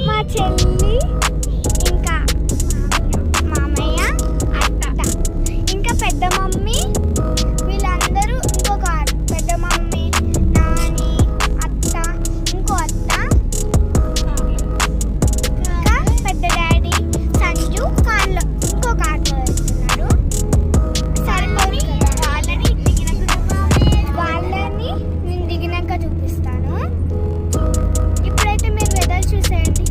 మా చెల్లి ఇంకా మామయ్య అత్త ఇంకా పెద్ద మమ్మీ వీళ్ళందరూ ఇంకొక పెద్ద మమ్మీ నాని అత్త ఇంకో అత్త ఇంకా పెద్ద డాడీ సంజు కార్లో ఇంకో కార్లో వెళ్తున్నారు. సరిపోయి వాళ్ళని నేను దిగినాక చూపిస్తాను. ఇప్పుడైతే మీరు వెదర్ చూసేయండి.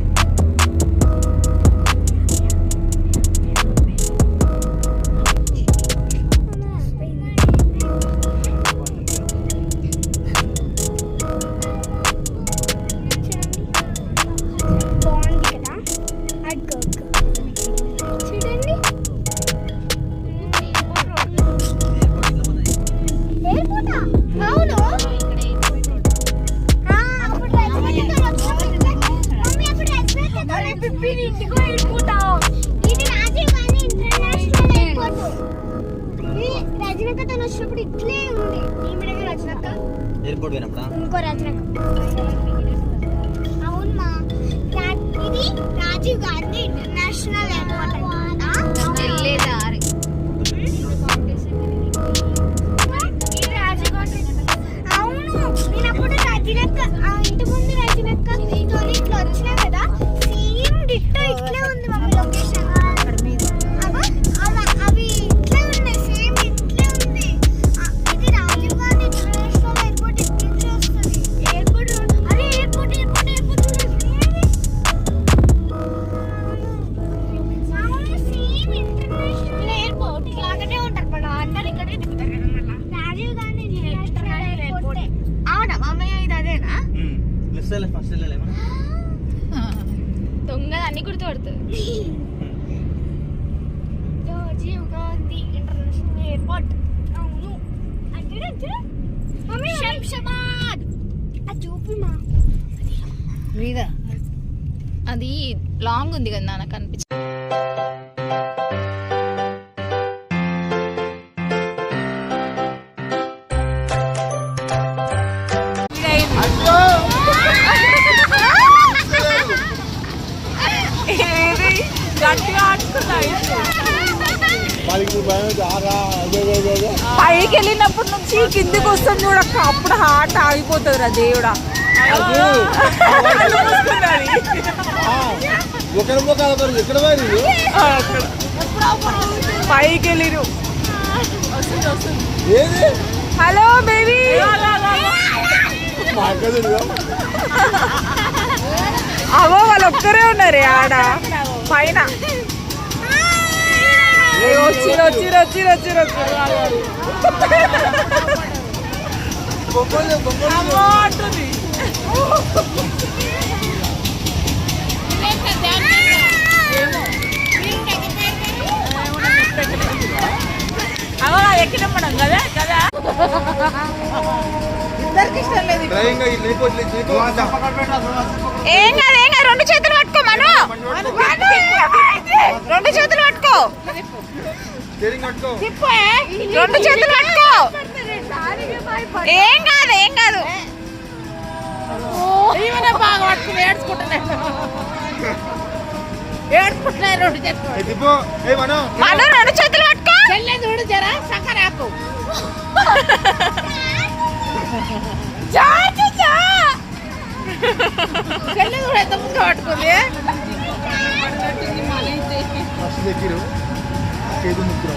బాగుంది కదా, అడ్గో చూడండి. ఎయిర్పోర్టా? అవును. ఇది రాజీవ్ గాంధీ ఇంటర్నేషనల్ ఎయిర్పోర్ట్. రజనక్క తను వచ్చినప్పుడు ఇట్లే ఉంది. రజనక్క ఎయిర్పోర్ట్ పోయినప్పుడు ఇంకో రజనక్క. అవునమ్మా, ఇది రాజీవ్ గాంధీ ఇంటర్నేషనల్ ఎయిర్పోర్ట్ అంట. అవును, నేనప్పుడు రజనక్క ఇంటి ముందు రజనక్క ఇట్లా వచ్చినా కదా, సేమ్ డిట్టో ఇట్లే ఉంది మమ్మీ లొకేషన్. అవి ఇట్లే ఉన్నాయి, సేమ్ ఇట్లే ఉంది. ఇది రాజీవ్ గాంధీ ఇంటర్నేషనల్ ఎయిర్పోర్ట్ ఇట్లా వస్తుంది. ఎయిర్పోర్ట్ అరే airport airport airport same international airport లాగానే ఉంటారు కదా, అందరు ఇక్కడే దిగుతారు కదా. మళ్ళీ రాజీవ్ గాంధీ ఇంటర్నేషనల్ ఎయిర్పోర్ట్. అవునా మామయ్య, ఇది అదేనా? ఫస్ట్ వెళ్ళలేమా? దొంగ అన్ని గుర్తుపడుతుంది. Rajiv Gandhi international airport. అవును, అంటే మమ్మీ శంషాబాద్ అది చూపి మా మీద అది లాంగ్ ఉంది కదా, నాకు అనిపించింది. పైకి వెళ్ళినప్పటి నుంచి కిందికి వస్తుంది చూడక్క, అప్పుడు హార్ట్ ఆగిపోతుంది రా దేవుడా. పైకి వెళ్ళిరు. హలో బేబీ, అవో వాళ్ళు ఒక్కరే ఉన్నారే ఆడ పైన. వచ్చిరు వచ్చిరు వచ్చిరు వచ్చిరు అంటుంది. అవో ఎక్కినమ్మడం కదా. ఇద్దరికి ఇష్టం లేదు డ్రైవింగ్ ఏం కాదు ఏం కాదు, రెండు చేతులు పట్టుకో మను, రెండు చేతులు పట్టుకో, స్టీరింగ్ పట్టుకో. రెండు చేతులు పట్టుకో, ఏం కాదు ఏం కాదు. ఈమెనే బాగా పట్టుకుని ఏడ్చుకుంటున్నాయి రెండు చేతులు. ఏ తిప్పు. ఏ మను మను రెండు చేతులు పట్టుకో. చెల్లె చూడు జరా సక్కర ఆపు. చెల్లె చూడు ఎంత ముందుగా పట్టుకుంది. ఫస్ట్ ఎక్కిరు చేతులు ముక్కురు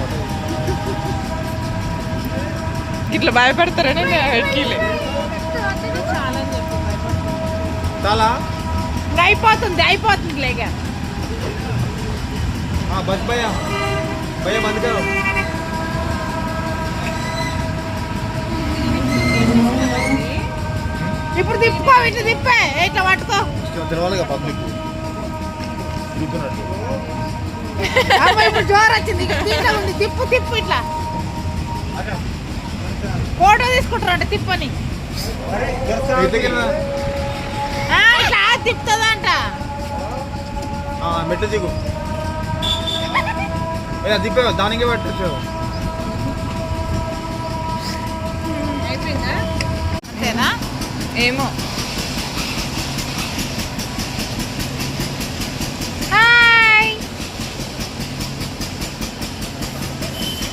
ఇట్లా భయపడతారని ఎక్కిలే. చాలా అయిపోతుంది లేక బస్ భయ్యా భయ్యా బంద్ కరో. ఇప్పుడు తిప్పుకో, ఇట్లా తిప్పే ఇట్లా పట్టుకో. తెలవాలిగా పబ్లిక్ తిప్పుతున్నట్టు. అమ్మ, ఇప్పుడు జోరు వచ్చింది. ఇట్లా ఉంది, తిప్పు తిప్పు ఇట్లా. ఫోటో తీసుకుంటారు అంటే తిప్పని ఇట్లా తిప్పుతుందంట. మెట్టు దిగు. దిప్పే దానికే పట్టచ్చు. అంతేనా? ఏమో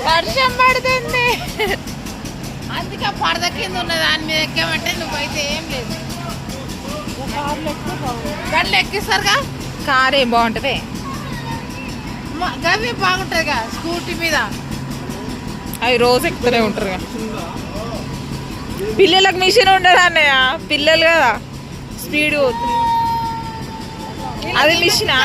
వర్షం పడుతుంది, అందుకే పరద కింద ఉన్న దాని మీద ఎక్కామంటే నువ్వైతే ఏం లేదు. గడ్లు ఎక్కిస్తారుగా, కార్ ఏం బాగుంటది. గవి బాగుంటుందిగా స్కూటీ మీద. అవి రోజు ఎక్కుతూనే ఉంటారు. పిల్లలకు మిషన్ ఉండదు అన్నయ్య, పిల్లలు కదా స్పీడ్ పోతుంది. అది మిషనా?